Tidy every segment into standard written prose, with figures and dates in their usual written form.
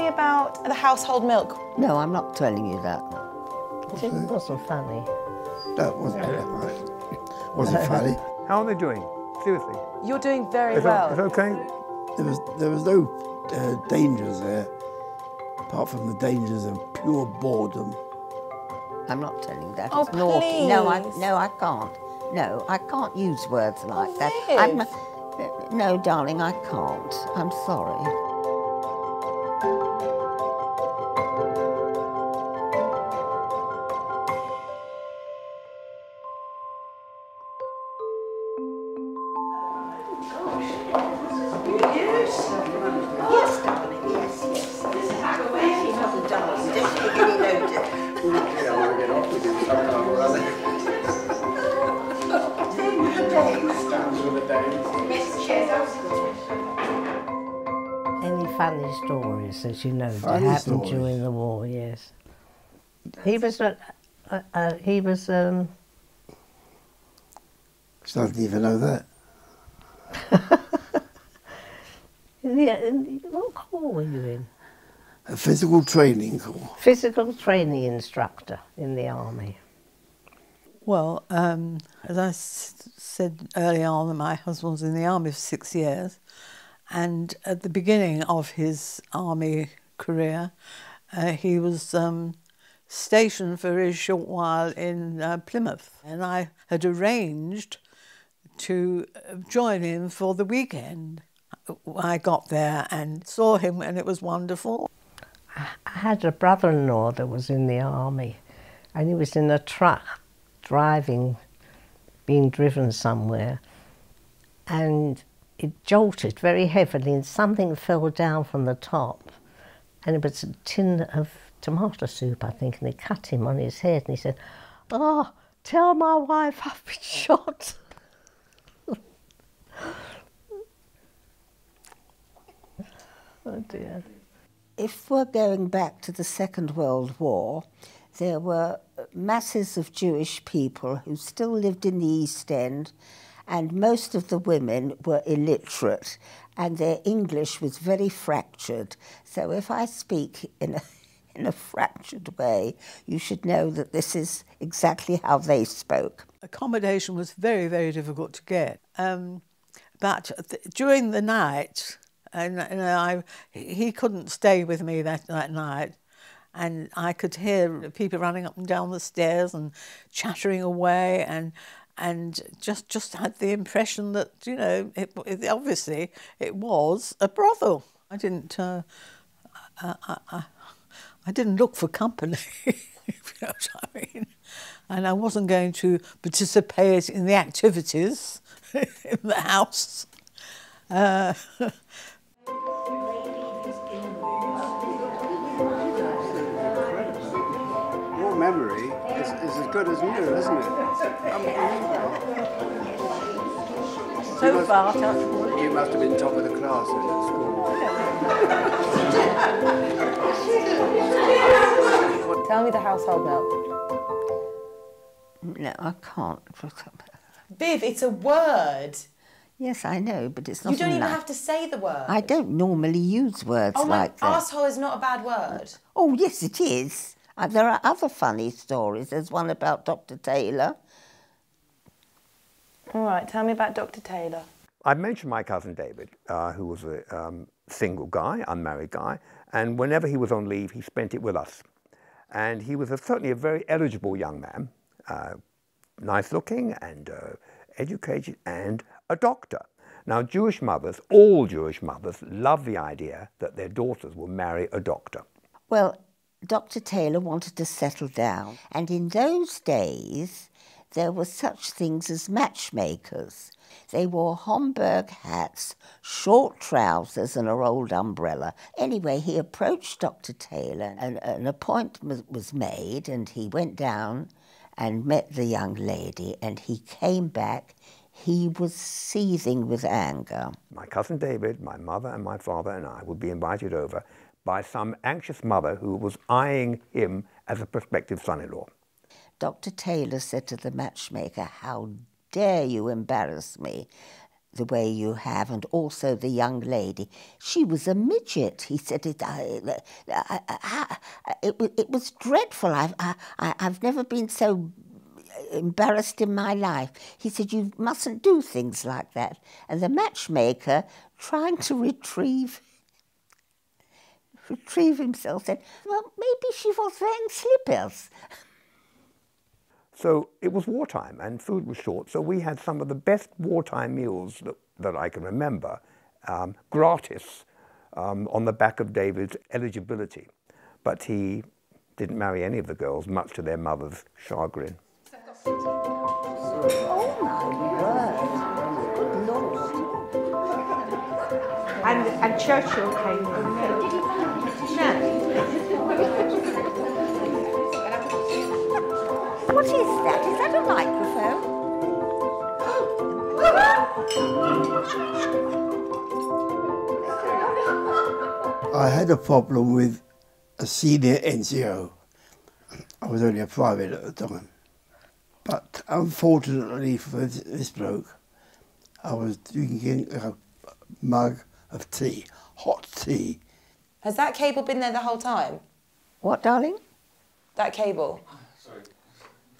me about the household milk? No, I'm not telling you that. It wasn't funny. That wasn't right. Wasn't funny. How are they doing? Seriously? You're doing very Is well. it okay? There was no dangers there, apart from the dangers of pure boredom. I'm not telling you that. Oh, it's naughty. please. No, I can't. No, I can't use words like that. Viv. No, darling, I can't. I'm sorry. Yes, darling, yes. She hasn't done it. Just take any notice. I want to get off with him sometime or other. Stands with the dames. Any funny stories that you know that Funny happened stories? during the war? Yes. He was. She doesn't even know that. Yeah, what corps were you in? A physical training course. Physical training instructor in the army. Well, as I said early on, my husband was in the army for 6 years, and at the beginning of his army career, he was stationed for a short while in Plymouth, and I had arranged to join him for the weekend. I got there and saw him, and it was wonderful. I had a brother-in-law that was in the army, and he was in a truck being driven somewhere, and it jolted very heavily and something fell down from the top, and it was a tin of tomato soup, I think, and it cut him on his head, and he said, "Oh, tell my wife I've been shot." Oh dear. If we're going back to the Second World War, there were masses of Jewish people who still lived in the East End, and most of the women were illiterate, and their English was very fractured. So if I speak in a fractured way, you should know that this is exactly how they spoke. Accommodation was very, very difficult to get. But during the night, he couldn't stay with me that night, and I could hear people running up and down the stairs and chattering away, and just had the impression that, you know, obviously it was a brothel. I didn't look for company, if you know what I mean, and I wasn't going to participate in the activities in the house. Your memory is as good as new, isn't it? So far, You must have been top of the class at school. Tell me the household milk. No, I can't. Viv, it's a word. Yes, I know, but it's not You don't even enough. have to say the word. I don't normally use words like that. Arsehole is not a bad word. Oh, yes, it is. There are other funny stories. There's one about Dr. Taylor. All right, tell me about Dr. Taylor. I mentioned my cousin David, who was a single guy, unmarried guy, and whenever he was on leave, he spent it with us. And he was certainly a very eligible young man, nice looking and educated and a doctor. Now, Jewish mothers, all Jewish mothers, love the idea that their daughters will marry a doctor. Well, Dr. Taylor wanted to settle down, and in those days there were such things as matchmakers. They wore Homburg hats, short trousers and a rolled umbrella. Anyway, he approached Dr. Taylor and an appointment was made, and he went down and met the young lady, and he came back. He was seething with anger. My cousin David, my mother and my father and I would be invited over by some anxious mother who was eyeing him as a prospective son-in-law. Dr. Taylor said to the matchmaker, "How dare you embarrass me? the way you have, and also the young lady. She was a midget. He said it was dreadful. I've never been so embarrassed in my life. He said, you mustn't do things like that. And the matchmaker, trying to retrieve himself, said, well, maybe she was wearing slippers. So it was wartime and food was short, so we had some of the best wartime meals that I can remember, gratis, on the back of David's eligibility. But he didn't marry any of the girls, much to their mother's chagrin. Oh my word, good Lord. And Churchill came in. What is that? Is that a microphone? I had a problem with a senior NCO. I was only a private at the time. But unfortunately for this bloke, I was drinking a mug of tea, hot tea. Has that cable been there the whole time? What, darling? That cable?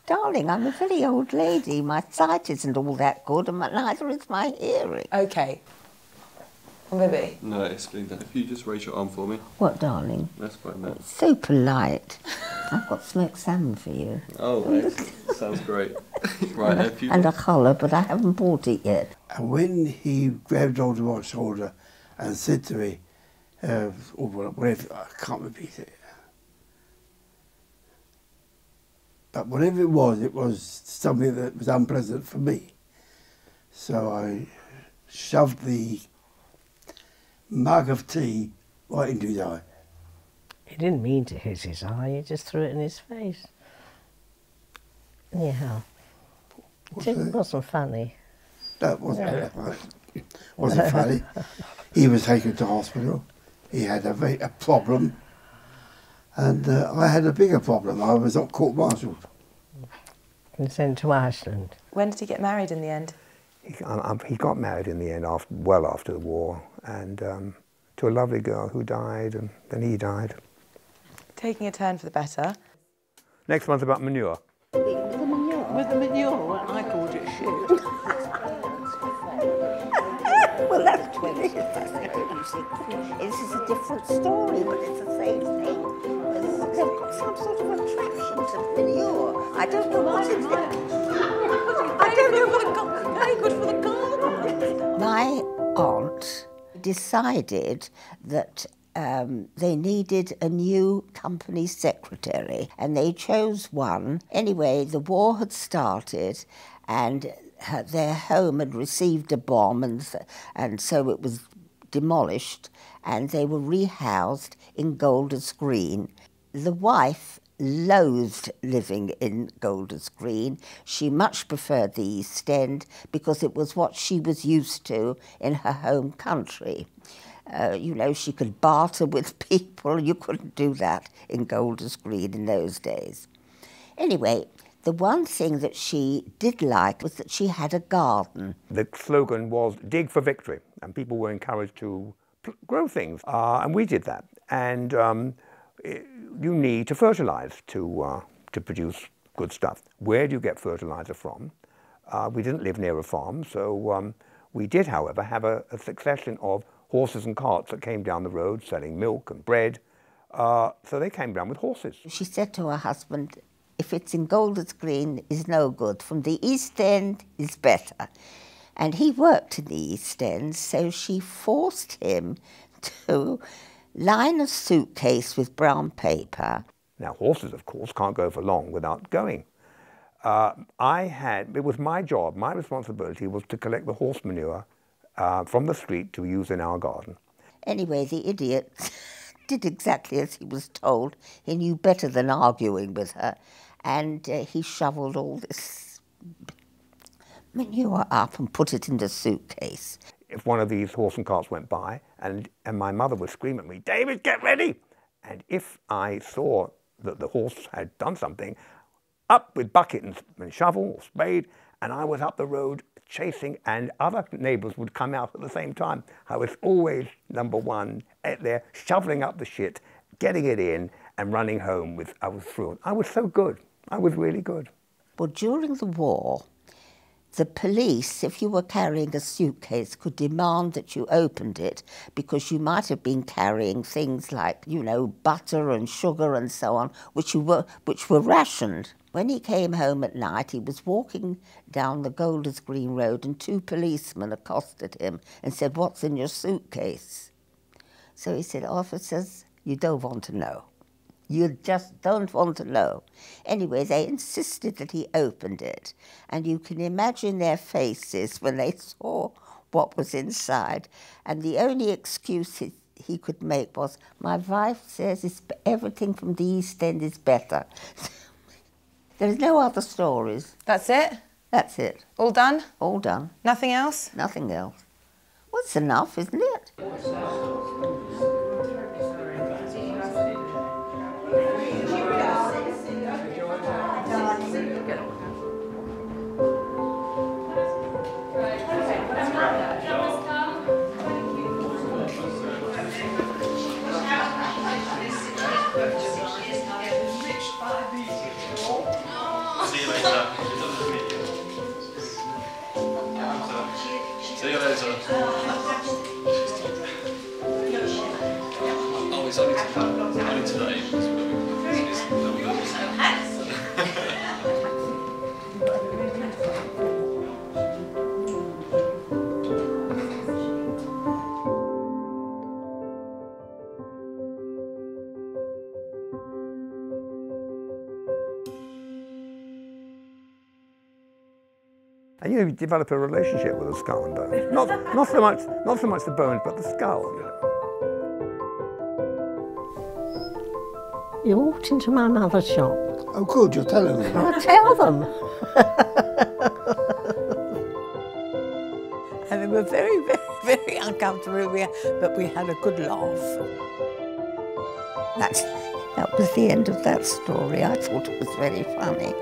Darling, I'm a very old lady. My sight isn't all that good, and neither is my hearing. Okay. Well, Bibby? No, explain that. If you just raise your arm for me. What, darling? That's quite nice. So polite. I've got smoked salmon for you. Oh, right. Sounds great. Right, if you... And a collar, but I haven't bought it yet. And when he grabbed onto my shoulder and said to me, whatever, I can't repeat it. But whatever it was something that was unpleasant for me. So I shoved the mug of tea right into his eye. He didn't mean to hit his eye, he just threw it in his face. Yeah. It wasn't funny. That wasn't wasn't funny. He was taken to hospital. He had a problem. And I had a bigger problem. I was not court-martialed. And sent to Iceland. When did he get married in the end? He got married in the end, well after the war, and to a lovely girl who died, and then he died. Taking a turn for the better. Next one's about manure. With the manure, I called it shit. Well, that's what it is. This is a different story, but it's the same thing. They've got some sort of attraction to manure. I don't know what it is. I don't know what very good for the garden. My aunt decided that they needed a new company secretary, and they chose one. Anyway, the war had started, and their home had received a bomb, and so it was demolished, and they were rehoused in Golders Green. The wife loathed living in Golders Green. She much preferred the East End because it was what she was used to in her home country. You know, she could barter with people. You couldn't do that in Golders Green in those days. Anyway, the one thing that she did like was that she had a garden. The slogan was dig for victory, and people were encouraged to grow things, and we did that. And you need to fertilise to produce good stuff. Where do you get fertiliser from? We didn't live near a farm, so we did, however, have a succession of horses and carts that came down the road selling milk and bread. So they came down with horses. She said to her husband, if it's in Golders Green, is no good. From the East End is better. And he worked in the East End, so she forced him to line a suitcase with brown paper. Now, horses, of course, can't go for long without going. It was my job, my responsibility was to collect the horse manure from the street to use in our garden. Anyway, the idiot did exactly as he was told. He knew better than arguing with her. And he shoveled all this manure up and put it in the suitcase. If one of these horse and carts went by, and my mother would scream at me, "David, get ready!" And if I saw that the horse had done something, up with bucket and shovel or spade, and I was up the road chasing, and other neighbours would come out at the same time. I was always number one out there, shoveling up the shit, getting it in, and running home with, I was thrilled. I was so good. I was really good. Well, during the war, the police, if you were carrying a suitcase, could demand that you opened it because you might have been carrying things like, you know, butter and sugar and so on, which were rationed. When he came home at night, he was walking down the Golders Green Road and 2 policemen accosted him and said, "What's in your suitcase?" So he said, "Officers, you don't want to know. You just don't want to know." Anyway, they insisted that he opened it. And you can imagine their faces when they saw what was inside. And the only excuse he could make was, "My wife says everything from the East End is better." There's no other stories. That's it? That's it. All done? All done. Nothing else? Nothing else. Well, it's enough, isn't it? See you later. Oh, it's only today. And you develop a relationship with the skull and bones. Not so much the bones, but the skull. You know. You walked into my mother's shop. Oh, good, you're telling me. I'll tell them. And they were very, very, very uncomfortable, but we had a good laugh. That was the end of that story. I thought it was very funny.